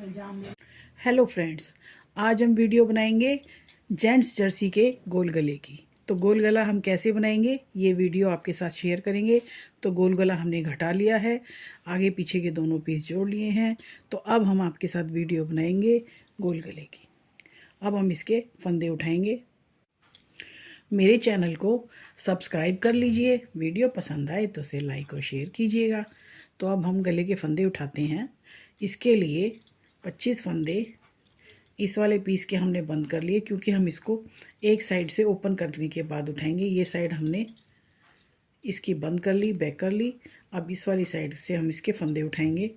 Hello friends, आज हम video बनाएंगे जेंट्स जर्सी के गोल गले की। तो गोल गला हम कैसे बनाएंगे ये वीडियो आपके साथ शेयर करेंगे। तो गोल गला हमने घटा लिया है, आगे पीछे के दोनों पीस जोड़ लिए हैं। तो अब हम आपके साथ वीडियो बनाएंगे गोल गले की। अब हम इसके फंदे उठाएंगे। मेरे चैनल को सब्सक्राइब कर लीजिए, वीडियो पसंद आए तो उसे लाइक और शेयर कीजिएगा। तो अब हम गले के फंदे उठाते हैं। इसके लिए 25 फंदे इस वाले पीस के हमने बंद कर लिए, क्योंकि हम इसको एक साइड से ओपन करने के बाद उठाएंगे। ये साइड हमने इसकी बंद कर ली, बैक कर ली। अब इस वाली साइड से हम इसके फंदे उठाएंगे।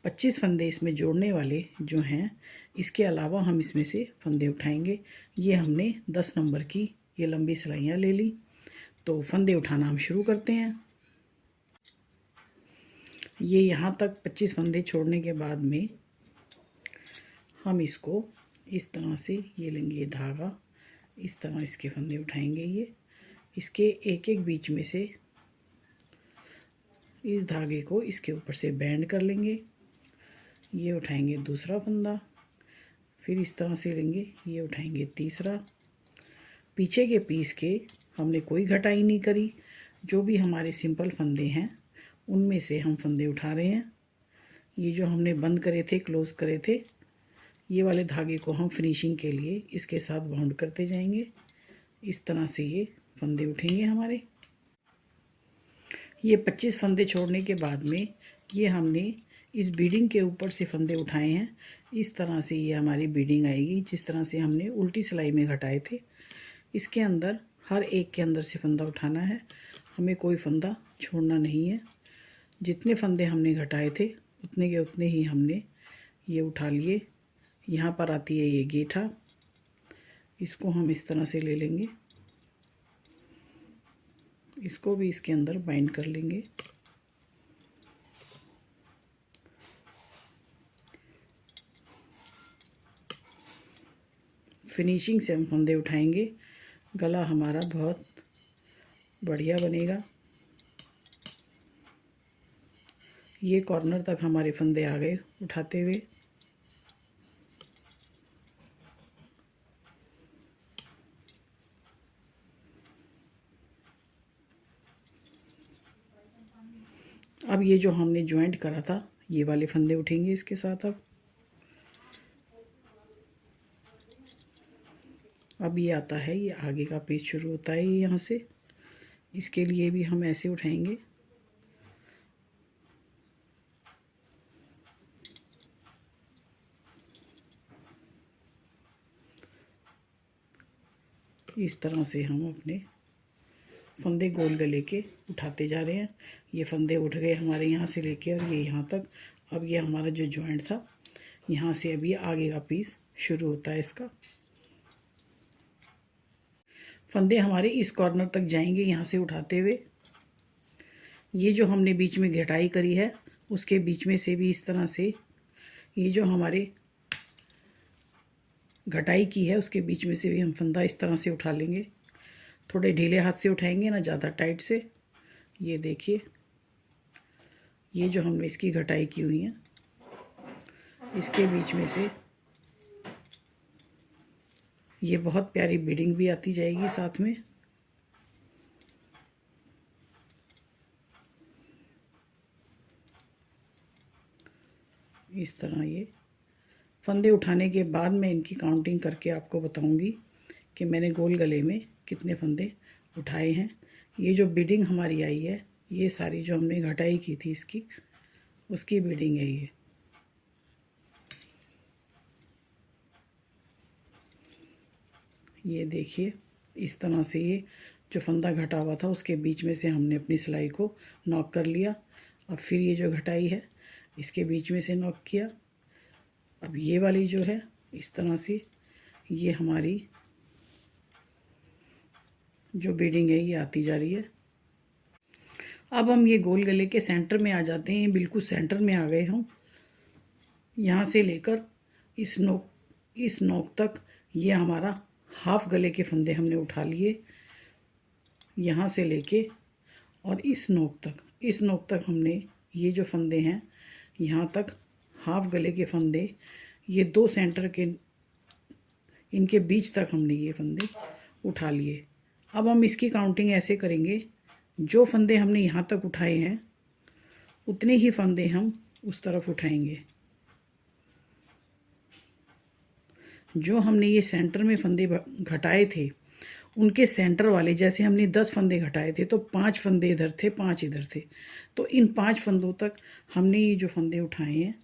25 फंदे इसमें जोड़ने वाले जो हैं, इसके अलावा हम इसमें से फंदे उठाएंगे। ये हमने 10 नंबर की ये लंबी सिलाइयाँ ले ली। तो फंदे उठाना हम शुरू करते हैं। ये यहाँ तक 25 फंदे छोड़ने के बाद में हम इसको इस तरह से ये लेंगे धागा, इस तरह इसके फंदे उठाएंगे। ये इसके एक एक बीच में से इस धागे को इसके ऊपर से बैंड कर लेंगे। ये उठाएंगे दूसरा फंदा, फिर इस तरह से लेंगे, ये उठाएंगे तीसरा। पीछे के पीस के हमने कोई घटाई नहीं करी। जो भी हमारे सिंपल फंदे हैं उनमें से हम फंदे उठा रहे हैं। ये जो हमने बंद करे थे, क्लोज़ करे थे, ये वाले धागे को हम फिनिशिंग के लिए इसके साथ बाउंड करते जाएंगे। इस तरह से ये फंदे उठेंगे हमारे। ये 25 फंदे छोड़ने के बाद में ये हमने इस बीडिंग के ऊपर से फंदे उठाए हैं। इस तरह से ये हमारी बीडिंग आएगी, जिस तरह से हमने उल्टी सिलाई में घटाए थे। इसके अंदर हर एक के अंदर से फंदा उठाना है, हमें कोई फंदा छोड़ना नहीं है। जितने फंदे हमने घटाए थे उतने के उतने ही हमने ये उठा लिए। यहाँ पर आती है ये गेठा, इसको हम इस तरह से ले लेंगे, इसको भी इसके अंदर बाइंड कर लेंगे। फिनिशिंग से हम फंदे उठाएंगे, गला हमारा बहुत बढ़िया बनेगा। ये कॉर्नर तक हमारे फंदे आ गए उठाते हुए। अब ये जो हमने ज्वाइंट करा था, ये वाले फंदे उठेंगे इसके साथ। अब ये आता है, ये आगे का पीस शुरू होता है यहाँ से। इसके लिए भी हम ऐसे उठाएंगे। इस तरह से हम अपने फंदे गोल गले के उठाते जा रहे हैं। ये फंदे उठ गए हमारे यहाँ से लेके और ये यहाँ तक। अब ये हमारा जो जॉइंट था, यहाँ से अब ये आगे का पीस शुरू होता है इसका। फंदे हमारे इस कॉर्नर तक जाएंगे यहाँ से उठाते हुए। ये जो हमने बीच में घटाई करी है, उसके बीच में से भी इस तरह से ये जो हमारे घटाई की है उसके बीच में से भी हम फंदा इस तरह से उठा लेंगे। थोड़े ढीले हाथ से उठाएंगे, ना ज़्यादा टाइट से। ये देखिए, ये जो हमने इसकी घटाई की हुई है, इसके बीच में से ये बहुत प्यारी बीडिंग भी आती जाएगी साथ में। इस तरह ये फंदे उठाने के बाद मैं इनकी काउंटिंग करके आपको बताऊंगी कि मैंने गोल गले में कितने फंदे उठाए हैं। ये जो बीडिंग हमारी आई है, ये सारी जो हमने घटाई की थी इसकी, उसकी बीडिंग है ये। ये देखिए, इस तरह से ये जो फंदा घटा हुआ था उसके बीच में से हमने अपनी सिलाई को नॉक कर लिया। अब फिर ये जो घटाई है इसके बीच में से नॉक किया। अब ये वाली जो है इस तरह से ये हमारी जो बीडिंग है ये आती जा रही है। अब हम ये गोल गले के सेंटर में आ जाते हैं। बिल्कुल सेंटर में आ गए हम। यहाँ से लेकर इस नोक तक ये हमारा हाफ गले के फंदे हमने उठा लिए। यहाँ से लेके और इस नोक तक हमने ये जो फंदे हैं यहाँ तक हाफ गले के फंदे ये 2 सेंटर के इनके बीच तक हमने ये फंदे उठा लिए। अब हम इसकी काउंटिंग ऐसे करेंगे, जो फंदे हमने यहाँ तक उठाए हैं उतने ही फंदे हम उस तरफ उठाएंगे। जो हमने ये सेंटर में फंदे घटाए थे उनके सेंटर वाले, जैसे हमने 10 फंदे घटाए थे तो 5 फंदे इधर थे, 5 इधर थे, तो इन 5 फंदों तक हमने ये जो फंदे उठाए हैं,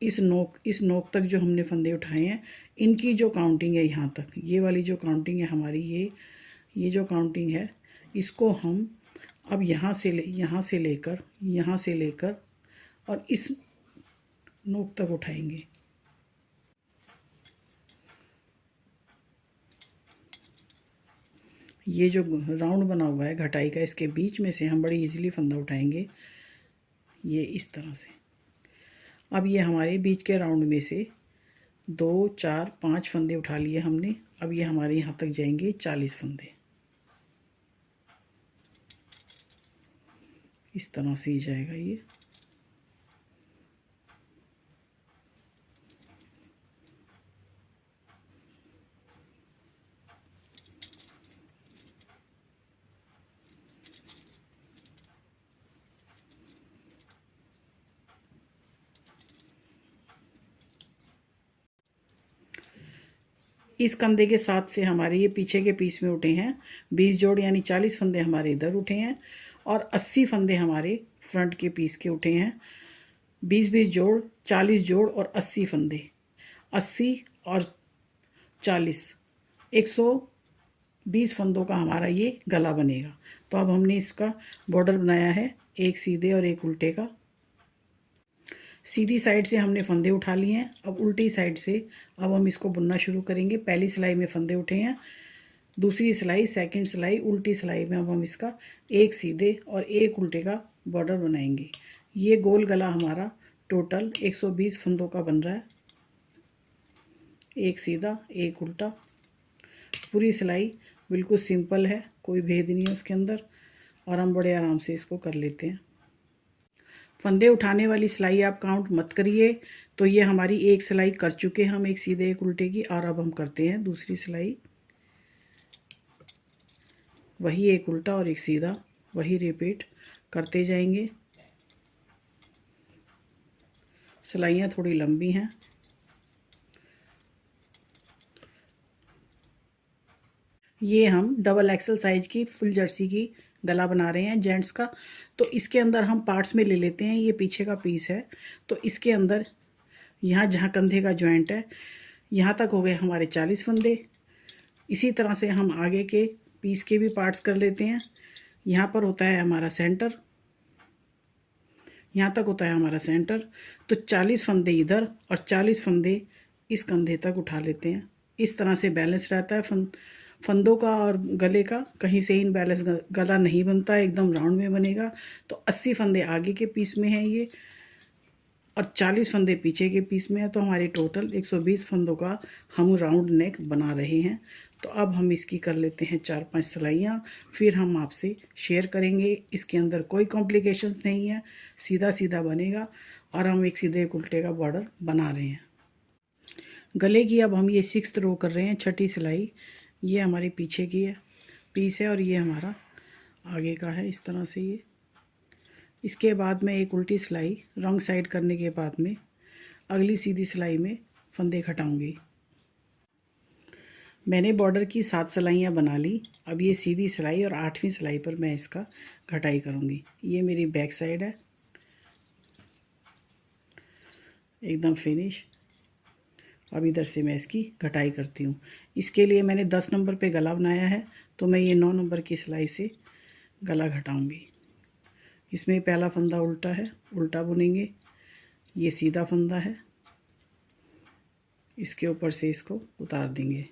इस नोक तक जो हमने फंदे उठाए हैं, इनकी जो काउंटिंग है यहाँ तक, ये वाली जो काउंटिंग है हमारी, ये जो काउंटिंग है, इसको हम अब यहाँ से लेकर और इस नोक तक उठाएंगे। ये जो राउंड बना हुआ है घटाई का, इसके बीच में से हम बड़ी इजीली फंदा उठाएंगे, ये इस तरह से। अब ये हमारे बीच के राउंड में से 2, 4, 5 फंदे उठा लिए हमने। अब ये हमारे यहाँ तक जाएंगे 40 फंदे, इस तरह से ही जाएगा ये। इस कंधे के साथ से हमारे ये पीछे के पीस में उठे हैं 20 जोड़, यानी 40 फंदे हमारे इधर उठे हैं और 80 फंदे हमारे फ्रंट के पीस के उठे हैं। 20-20 जोड़, 40 जोड़ और 80 फंदे, 80 और 40, 120 फंदों का हमारा ये गला बनेगा। तो अब हमने इसका बॉर्डर बनाया है, एक सीधे और एक उल्टे का। सीधी साइड से हमने फंदे उठा लिए हैं, अब उल्टी साइड से अब हम इसको बुनना शुरू करेंगे। पहली सिलाई में फंदे उठे हैं, दूसरी सिलाई, सेकंड सिलाई, उल्टी सिलाई में अब हम इसका एक सीधे और एक उल्टे का बॉर्डर बनाएंगे। ये गोल गला हमारा टोटल 120 फंदों का बन रहा है, एक सीधा एक उल्टा। पूरी सिलाई बिल्कुल सिंपल है, कोई भेद नहीं है उसके अंदर, और हम बड़े आराम से इसको कर लेते हैं। फंदे उठाने वाली सिलाई आप काउंट मत करिए। तो ये हमारी एक सिलाई कर चुके हैं हम, एक सीधे एक उल्टे की, और अब हम करते हैं दूसरी सिलाई। वही एक उल्टा और एक सीधा, वही रिपीट करते जाएंगे। सिलाइयाँ थोड़ी लंबी हैं। ये हम डबल एक्सल साइज की फुल जर्सी की गला बना रहे हैं जेंट्स का। तो इसके अंदर हम पार्ट्स में ले लेते हैं। ये पीछे का पीस है, तो इसके अंदर यहाँ जहाँ कंधे का जॉइंट है यहाँ तक हो गए हमारे 40 फंदे। इसी तरह से हम आगे के पीस के भी पार्ट्स कर लेते हैं। यहाँ पर होता है हमारा सेंटर, यहाँ तक होता है हमारा सेंटर, तो 40 फंदे इधर और 40 फंदे इस कंधे तक उठा लेते हैं। इस तरह से बैलेंस रहता है फंदों का और गले का, कहीं से इन बैलेंस गला नहीं बनता, एकदम राउंड में बनेगा। तो 80 फंदे आगे के पीस में हैं ये, और 40 फंदे पीछे के पीस में है। तो हमारे टोटल 120 फंदों का हम राउंड नेक बना रहे हैं। तो अब हम इसकी कर लेते हैं 4-5 सिलाइयाँ, फिर हम आपसे शेयर करेंगे। इसके अंदर कोई कॉम्प्लिकेशंस नहीं है, सीधा सीधा बनेगा, और हम एक सीधे एक उल्टे का बॉर्डर बना रहे हैं। गले की अब हम ये 6th रो कर रहे हैं, छठी सिलाई। ये हमारे पीछे की है पीस है, और ये हमारा आगे का है, इस तरह से ये। इसके बाद में एक उल्टी सिलाई रॉन्ग साइड करने के बाद में अगली सीधी सिलाई में फंदे घटाऊंगी। मैंने बॉर्डर की 7 सिलाइयाँ बना ली। अब ये सीधी सिलाई और 8वीं सिलाई पर मैं इसका घटाई करूँगी। ये मेरी बैक साइड है, एकदम फिनिश। अब इधर से मैं इसकी घटाई करती हूँ। इसके लिए मैंने 10 नंबर पे गला बनाया है, तो मैं ये 9 नंबर की सिलाई से गला घटाऊँगी। इसमें पहला फंदा उल्टा है, उल्टा बुनेंगे। ये सीधा फंदा है, इसके ऊपर से इसको उतार देंगे।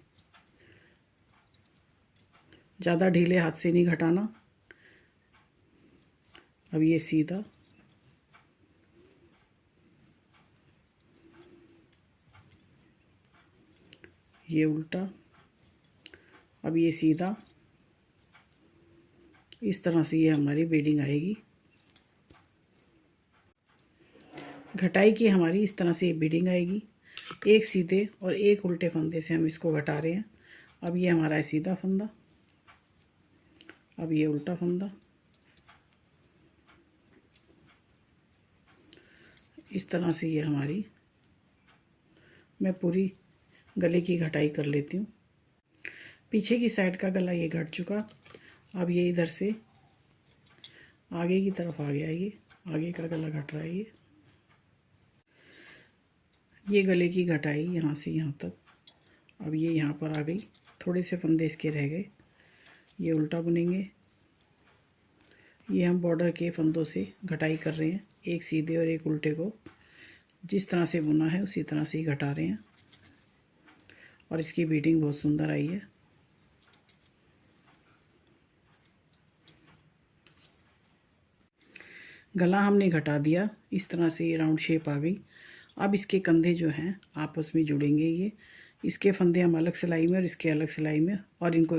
ज़्यादा ढीले हाथ से नहीं घटाना। अब ये सीधा, ये उल्टा, अब ये सीधा। इस तरह से ये हमारी बीडिंग आएगी। घटाई की हमारी इस तरह से बीडिंग आएगी। एक सीधे और एक उल्टे फंदे से हम इसको घटा रहे हैं। अब ये हमारा है सीधा फंदा, अब ये उल्टा फंदा, इस तरह से ये हमारी, मैं पूरी गले की घटाई कर लेती हूँ। पीछे की साइड का गला ये घट चुका। अब ये इधर से आगे की तरफ आ गया, ये आगे का गला घट रहा है। ये गले की घटाई यहाँ से यहाँ तक। अब ये यहाँ पर आ गई, थोड़े से फंदे इसके रह गए। ये उल्टा बुनेंगे। ये हम बॉर्डर के फंदों से घटाई कर रहे हैं, एक सीधे और एक उल्टे को जिस तरह से बुना है उसी तरह से ही घटा रहे हैं। और इसकी बीडिंग बहुत सुंदर आई है। गला हमने घटा दिया, इस तरह से ये राउंड शेप आ गई। अब इसके कंधे जो हैं आपस में जुड़ेंगे। ये इसके फंदे हम अलग सिलाई में और इसके अलग सिलाई में, और इनको